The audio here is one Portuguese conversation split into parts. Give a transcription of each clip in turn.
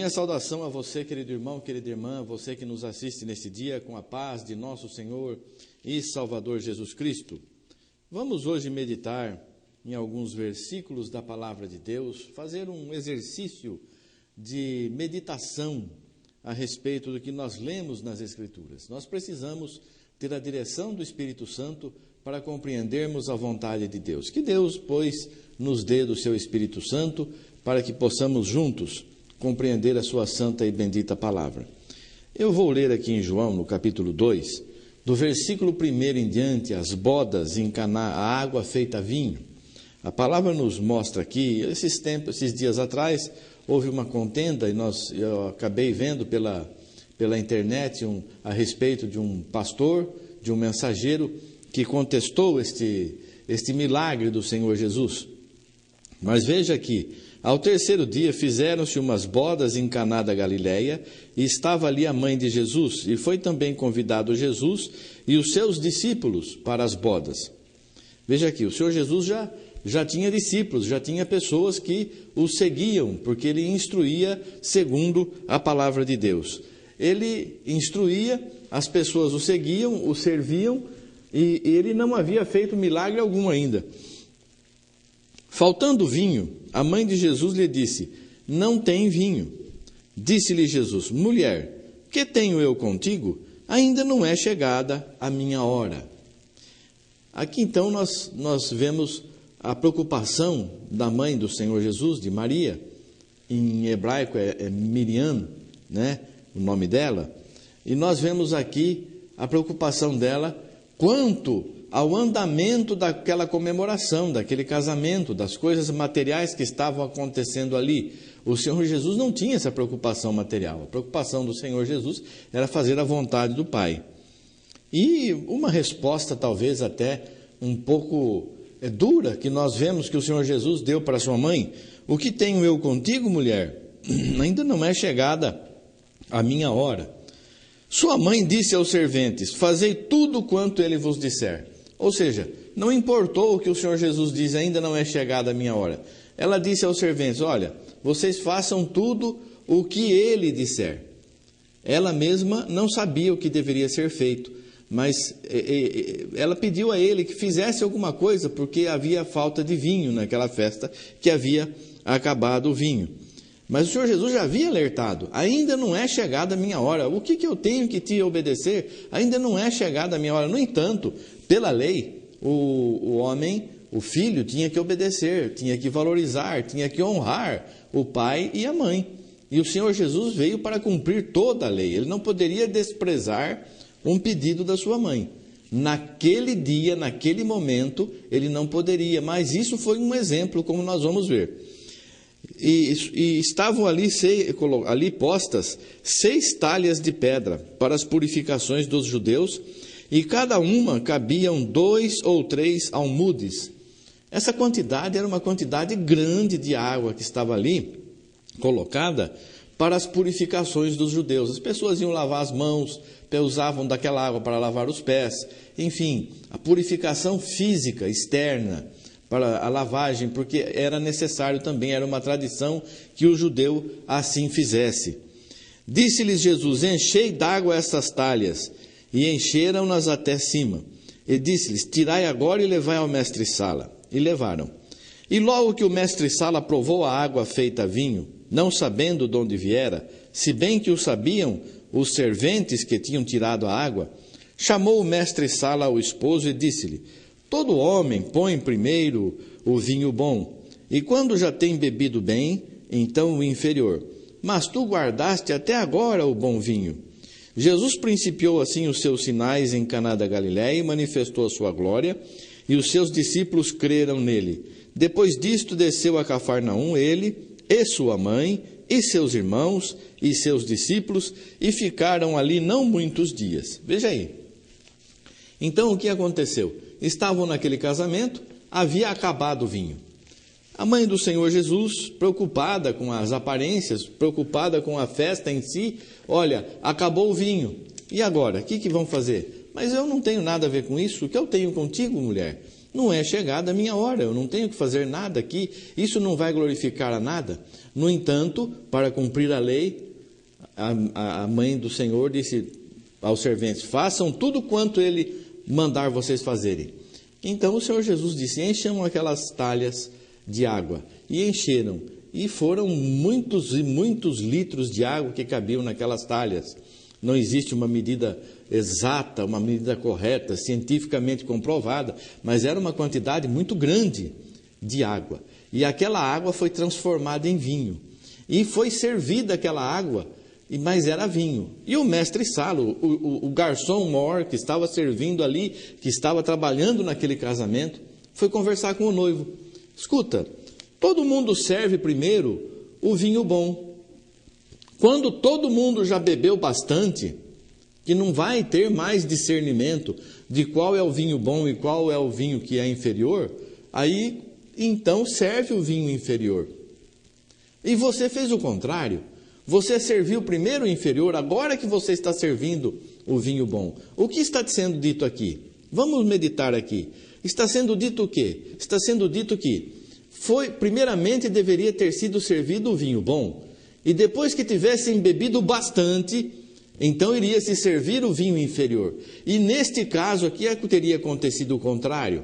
Minha saudação a você, querido irmão, querida irmã, você que nos assiste neste dia com a paz de nosso Senhor e Salvador Jesus Cristo. Vamos hoje meditar em alguns versículos da Palavra de Deus, fazer um exercício de meditação a respeito do que nós lemos nas Escrituras. Nós precisamos ter a direção do Espírito Santo para compreendermos a vontade de Deus. Que Deus, pois, nos dê do seu Espírito Santo para que possamos juntos compreender a sua santa e bendita palavra. Eu vou ler aqui em João, no capítulo 2, do versículo 1 em diante, as bodas em Caná, a água feita vinho. A palavra nos mostra aqui, esses dias atrás, houve uma contenda, e eu acabei vendo pela internet a respeito de um pastor, de um mensageiro, que contestou este milagre do Senhor Jesus. Mas veja aqui, ao terceiro dia fizeram-se umas bodas em Caná da Galileia, e estava ali a mãe de Jesus, e foi também convidado Jesus e os seus discípulos para as bodas. Veja aqui, o Senhor Jesus já tinha discípulos, já tinha pessoas que o seguiam, porque ele instruía segundo a palavra de Deus. Ele instruía, as pessoas o seguiam, o serviam, e ele não havia feito milagre algum ainda. Faltando vinho, a mãe de Jesus lhe disse: não tem vinho. Disse-lhe Jesus: mulher, que tenho eu contigo? Ainda não é chegada a minha hora. Aqui então nós vemos a preocupação da mãe do Senhor Jesus, de Maria. Em hebraico é Miriam, né, o nome dela. E nós vemos aqui a preocupação dela quanto ao andamento daquela comemoração, daquele casamento, das coisas materiais que estavam acontecendo ali. O Senhor Jesus não tinha essa preocupação material. A preocupação do Senhor Jesus era fazer a vontade do Pai. E uma resposta talvez até um pouco dura que nós vemos que o Senhor Jesus deu para sua mãe: o que tenho eu contigo, mulher? Ainda não é chegada a minha hora. Sua mãe disse aos serventes: fazei tudo quanto ele vos disser. Ou seja, não importou o que o Senhor Jesus diz, ainda não é chegada a minha hora. Ela disse aos serventes: olha, vocês façam tudo o que ele disser. Ela mesma não sabia o que deveria ser feito, mas ela pediu a ele que fizesse alguma coisa, porque havia falta de vinho naquela festa, que havia acabado o vinho. Mas o Senhor Jesus já havia alertado: ainda não é chegada a minha hora. O que eu tenho que te obedecer? Ainda não é chegada a minha hora. No entanto, pela lei, o homem, o filho, tinha que obedecer, tinha que valorizar, tinha que honrar o pai e a mãe. E o Senhor Jesus veio para cumprir toda a lei. Ele não poderia desprezar um pedido da sua mãe. Naquele dia, naquele momento, ele não poderia. Mas isso foi um exemplo, como nós vamos ver. E estavam ali postas 6 talhas de pedra para as purificações dos judeus, e cada uma cabiam 2 ou 3 almudes. Essa quantidade era uma quantidade grande de água que estava ali colocada para as purificações dos judeus. As pessoas iam lavar as mãos, usavam daquela água para lavar os pés, enfim, a purificação física externa, para a lavagem, porque era necessário também, era uma tradição que o judeu assim fizesse. Disse-lhes Jesus: enchei d'água essas talhas, e encheram-nas até cima. E disse-lhes: tirai agora e levai ao mestre-sala. E levaram. E logo que o mestre-sala provou a água feita vinho, não sabendo de onde viera, se bem que o sabiam os serventes que tinham tirado a água, chamou o mestre-sala ao esposo e disse-lhe: todo homem põe primeiro o vinho bom, e quando já tem bebido bem, então o inferior. Mas tu guardaste até agora o bom vinho. Jesus principiou assim os seus sinais em Caná da Galileia e manifestou a sua glória, e os seus discípulos creram nele. Depois disto desceu a Cafarnaum ele e sua mãe, e seus irmãos, e seus discípulos, e ficaram ali não muitos dias. Veja aí. Então o que aconteceu? Estavam naquele casamento, havia acabado o vinho. A mãe do Senhor Jesus, preocupada com as aparências, preocupada com a festa em si: olha, acabou o vinho, e agora? O que vão fazer? Mas eu não tenho nada a ver com isso. O que eu tenho contigo, mulher? não é chegada a minha hora, eu não tenho que fazer nada aqui, isso não vai glorificar a nada. No entanto, para cumprir a lei, a mãe do Senhor disse aos serventes: façam tudo quanto ele mandar vocês fazerem. Então o Senhor Jesus disse: encham aquelas talhas de água. E encheram, e foram muitos e muitos litros de água que cabiam naquelas talhas. Não existe uma medida exata, uma medida correta, cientificamente comprovada, mas era uma quantidade muito grande de água. E aquela água foi transformada em vinho. E foi servida aquela água, mas era vinho. E o mestre Salo, o garçom mor que estava servindo ali, que estava trabalhando naquele casamento, foi conversar com o noivo. Escuta, todo mundo serve primeiro o vinho bom. Quando todo mundo já bebeu bastante, que não vai ter mais discernimento de qual é o vinho bom e qual é o vinho que é inferior, aí então serve o vinho inferior. E você fez o contrário. Você serviu primeiro o inferior, agora que você está servindo o vinho bom. O que está sendo dito aqui? Vamos meditar aqui. Está sendo dito o quê? Está sendo dito que primeiramente deveria ter sido servido o vinho bom. E depois que tivessem bebido bastante, então iria se servir o vinho inferior. E neste caso aqui teria acontecido o contrário.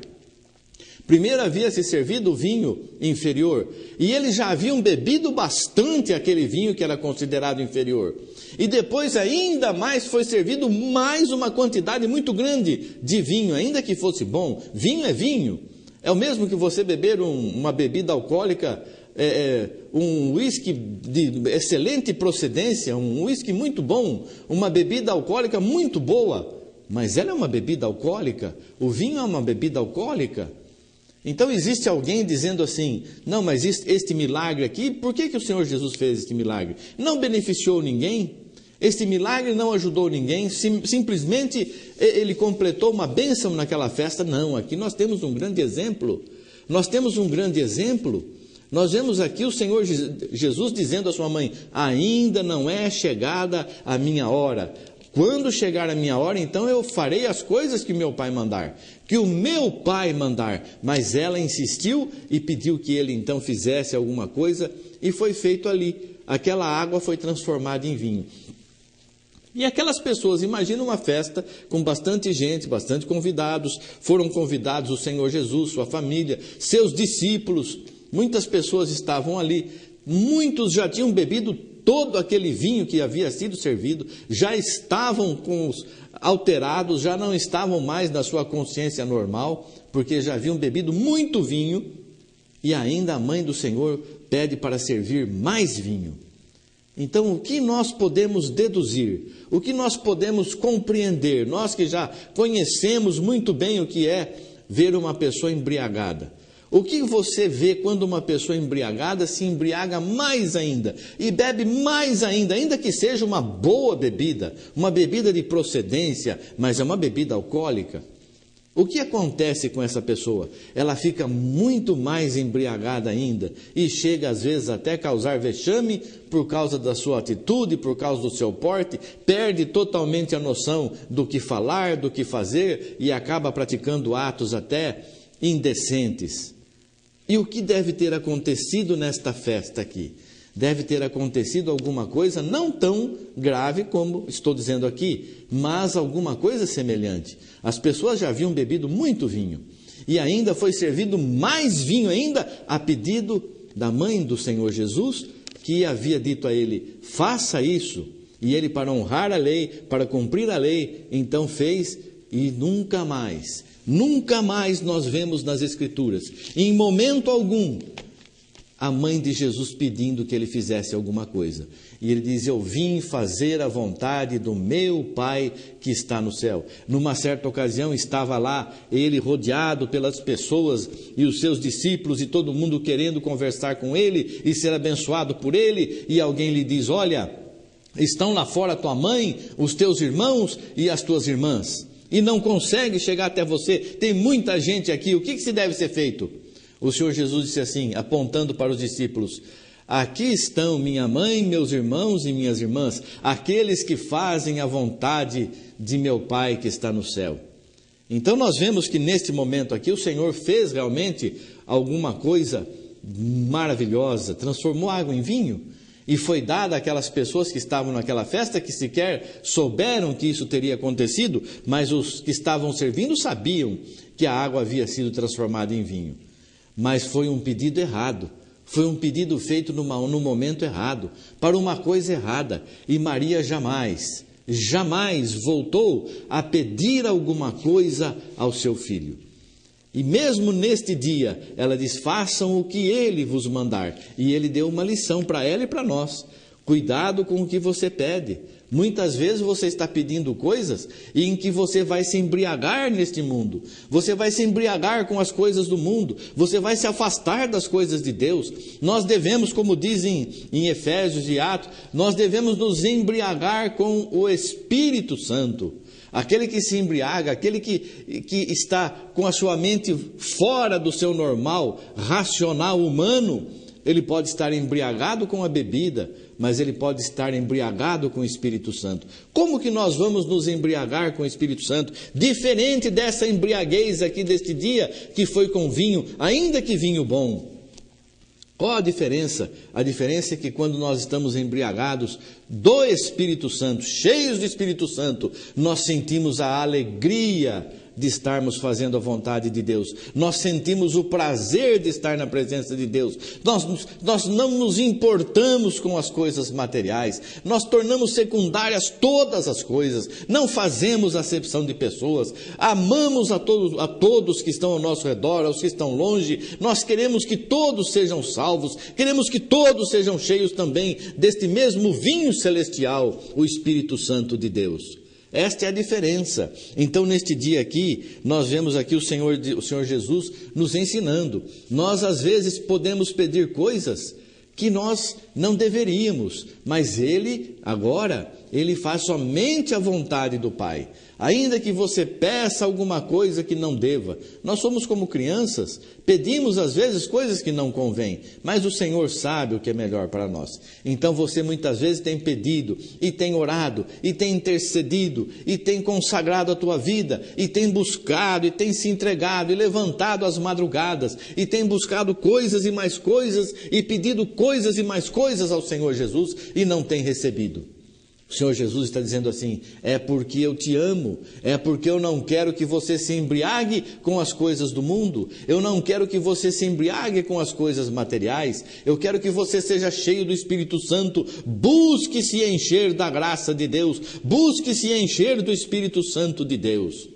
Primeiro havia se servido o vinho inferior, e eles já haviam bebido bastante aquele vinho que era considerado inferior. E depois ainda mais foi servido mais uma quantidade muito grande de vinho, ainda que fosse bom. Vinho é vinho. É o mesmo que você beber uma bebida alcoólica, um uísque de excelente procedência, um uísque muito bom, uma bebida alcoólica muito boa, mas ela é uma bebida alcoólica, o vinho é uma bebida alcoólica. Então existe alguém dizendo assim: não, mas este milagre aqui, por que o Senhor Jesus fez este milagre? Não beneficiou ninguém? Este milagre não ajudou ninguém? Simplesmente ele completou uma bênção naquela festa? Não, aqui nós temos um grande exemplo. Nós temos um grande exemplo. Nós vemos aqui o Senhor Jesus dizendo à sua mãe: ainda não é chegada a minha hora. Quando chegar a minha hora, então eu farei as coisas que meu pai mandar, que o meu pai mandar. Mas ela insistiu e pediu que ele então fizesse alguma coisa, e foi feito ali. Aquela água foi transformada em vinho. E aquelas pessoas, imagina uma festa com bastante gente, bastante convidados. Foram convidados o Senhor Jesus, sua família, seus discípulos. Muitas pessoas estavam ali. Muitos já tinham bebido todo aquele vinho que havia sido servido, já estavam alterados, já não estavam mais na sua consciência normal, porque já haviam bebido muito vinho, e ainda a mãe do Senhor pede para servir mais vinho. Então, o que nós podemos deduzir? O que nós podemos compreender? Nós que já conhecemos muito bem o que é ver uma pessoa embriagada. O que você vê quando uma pessoa embriagada se embriaga mais ainda e bebe mais ainda, ainda que seja uma boa bebida, uma bebida de procedência, mas é uma bebida alcoólica? O que acontece com essa pessoa? Ela fica muito mais embriagada ainda e chega às vezes até causar vexame por causa da sua atitude, por causa do seu porte, perde totalmente a noção do que falar, do que fazer e acaba praticando atos até indecentes. E o que deve ter acontecido nesta festa aqui? Deve ter acontecido alguma coisa não tão grave como estou dizendo aqui, mas alguma coisa semelhante. As pessoas já haviam bebido muito vinho e ainda foi servido mais vinho ainda a pedido da mãe do Senhor Jesus, que havia dito a ele: faça isso. E ele, para honrar a lei, para cumprir a lei, então fez, e nunca mais nós vemos nas Escrituras, em momento algum, a mãe de Jesus pedindo que ele fizesse alguma coisa. E ele diz: eu vim fazer a vontade do meu Pai que está no céu. Numa certa ocasião estava lá ele rodeado pelas pessoas e os seus discípulos e todo mundo querendo conversar com ele e ser abençoado por ele, e alguém lhe diz: olha, estão lá fora tua mãe, os teus irmãos e as tuas irmãs, e não consegue chegar até você, tem muita gente aqui, o que se deve ser feito? O Senhor Jesus disse assim, apontando para os discípulos: aqui estão minha mãe, meus irmãos e minhas irmãs, aqueles que fazem a vontade de meu Pai que está no céu. Então nós vemos que neste momento aqui o Senhor fez realmente alguma coisa maravilhosa, transformou água em vinho e foi dada àquelas pessoas que estavam naquela festa, que sequer souberam que isso teria acontecido, mas os que estavam servindo sabiam que a água havia sido transformada em vinho. Mas foi um pedido errado, foi um pedido feito no momento errado, para uma coisa errada, e Maria jamais voltou a pedir alguma coisa ao seu filho. E mesmo neste dia, ela diz: façam o que ele vos mandar. E ele deu uma lição para ela e para nós: cuidado com o que você pede. Muitas vezes você está pedindo coisas em que você vai se embriagar neste mundo. Você vai se embriagar com as coisas do mundo. Você vai se afastar das coisas de Deus. Nós devemos, como dizem em Efésios e Atos, nós devemos nos embriagar com o Espírito Santo. Aquele que se embriaga, aquele que está com a sua mente fora do seu normal, racional, humano, ele pode estar embriagado com a bebida, mas ele pode estar embriagado com o Espírito Santo. Como que nós vamos nos embriagar com o Espírito Santo? Diferente dessa embriaguez aqui deste dia, que foi com vinho, ainda que vinho bom. Qual a diferença? A diferença é que quando nós estamos embriagados do Espírito Santo, cheios do Espírito Santo, nós sentimos a alegria de estarmos fazendo a vontade de Deus. Nós sentimos o prazer de estar na presença de Deus. Nós não nos importamos com as coisas materiais. Nós tornamos secundárias todas as coisas. Não fazemos acepção de pessoas. Amamos a todos que estão ao nosso redor, aos que estão longe. Nós queremos que todos sejam salvos. Queremos que todos sejam cheios também deste mesmo vinho celestial, o Espírito Santo de Deus. Esta é a diferença. Então, neste dia aqui, nós vemos aqui o Senhor Jesus nos ensinando. Nós, às vezes, podemos pedir coisas que nós não deveríamos, mas Ele faz somente a vontade do Pai. Ainda que você peça alguma coisa que não deva, nós somos como crianças, pedimos às vezes coisas que não convêm, mas o Senhor sabe o que é melhor para nós. Então você muitas vezes tem pedido, e tem orado, e tem intercedido, e tem consagrado a tua vida, e tem buscado, e tem se entregado, e levantado às madrugadas, e tem buscado coisas e mais coisas, e pedido coisas e mais coisas ao Senhor Jesus, e não tem recebido. O Senhor Jesus está dizendo assim: é porque eu te amo, é porque eu não quero que você se embriague com as coisas do mundo, eu não quero que você se embriague com as coisas materiais, eu quero que você seja cheio do Espírito Santo. Busque se encher da graça de Deus, busque se encher do Espírito Santo de Deus.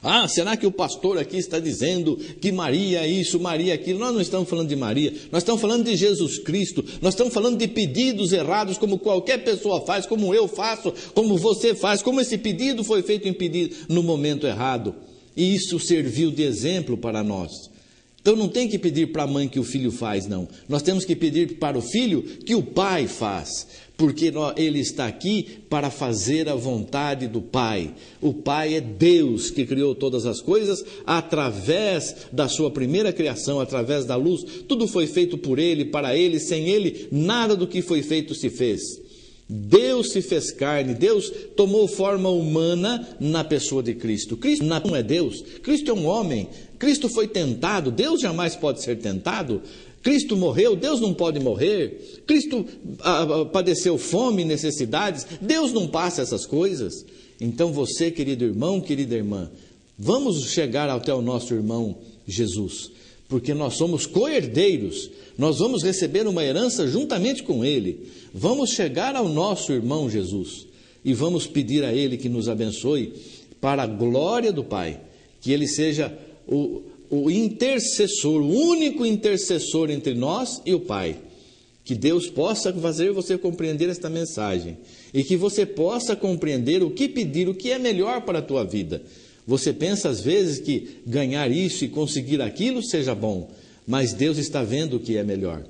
Ah, será que o pastor aqui está dizendo que Maria é isso, Maria é aquilo? Nós não estamos falando de Maria, nós estamos falando de Jesus Cristo, nós estamos falando de pedidos errados, como qualquer pessoa faz, como eu faço, como você faz, como esse pedido foi feito no momento errado. E isso serviu de exemplo para nós. Então não tem que pedir para a mãe que o filho faz, não. Nós temos que pedir para o filho que o pai faz, porque ele está aqui para fazer a vontade do Pai. O Pai é Deus que criou todas as coisas através da sua primeira criação, através da luz. Tudo foi feito por Ele, para Ele, sem Ele, nada do que foi feito se fez. Deus se fez carne, Deus tomou forma humana na pessoa de Cristo. Cristo não é Deus, Cristo é um homem. Cristo foi tentado, Deus jamais pode ser tentado. Cristo morreu, Deus não pode morrer. Cristo padeceu fome e necessidades, Deus não passa essas coisas. Então você, querido irmão, querida irmã, vamos chegar até o nosso irmão Jesus, porque nós somos co-herdeiros, nós vamos receber uma herança juntamente com Ele. Vamos chegar ao nosso irmão Jesus e vamos pedir a Ele que nos abençoe para a glória do Pai, que Ele seja o intercessor, o único intercessor entre nós e o Pai. Que Deus possa fazer você compreender esta mensagem e que você possa compreender o que pedir, o que é melhor para a tua vida. Você pensa às vezes que ganhar isso e conseguir aquilo seja bom, mas Deus está vendo o que é melhor.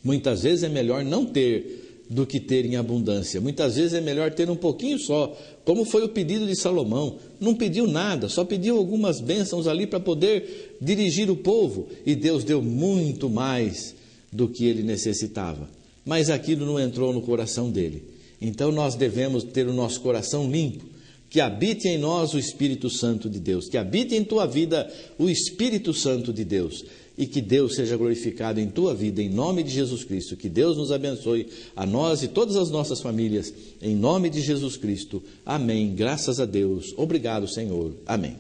Muitas vezes é melhor não ter do que ter em abundância. Muitas vezes é melhor ter um pouquinho só, como foi o pedido de Salomão. Não pediu nada, só pediu algumas bênçãos ali para poder dirigir o povo. E Deus deu muito mais do que ele necessitava. Mas aquilo não entrou no coração dele. Então nós devemos ter o nosso coração limpo, Que habite em nós o Espírito Santo de Deus, que habite em tua vida o Espírito Santo de Deus, e que Deus seja glorificado em tua vida, em nome de Jesus Cristo. Que Deus nos abençoe, a nós e todas as nossas famílias, em nome de Jesus Cristo. Amém. Graças a Deus. Obrigado, Senhor. Amém.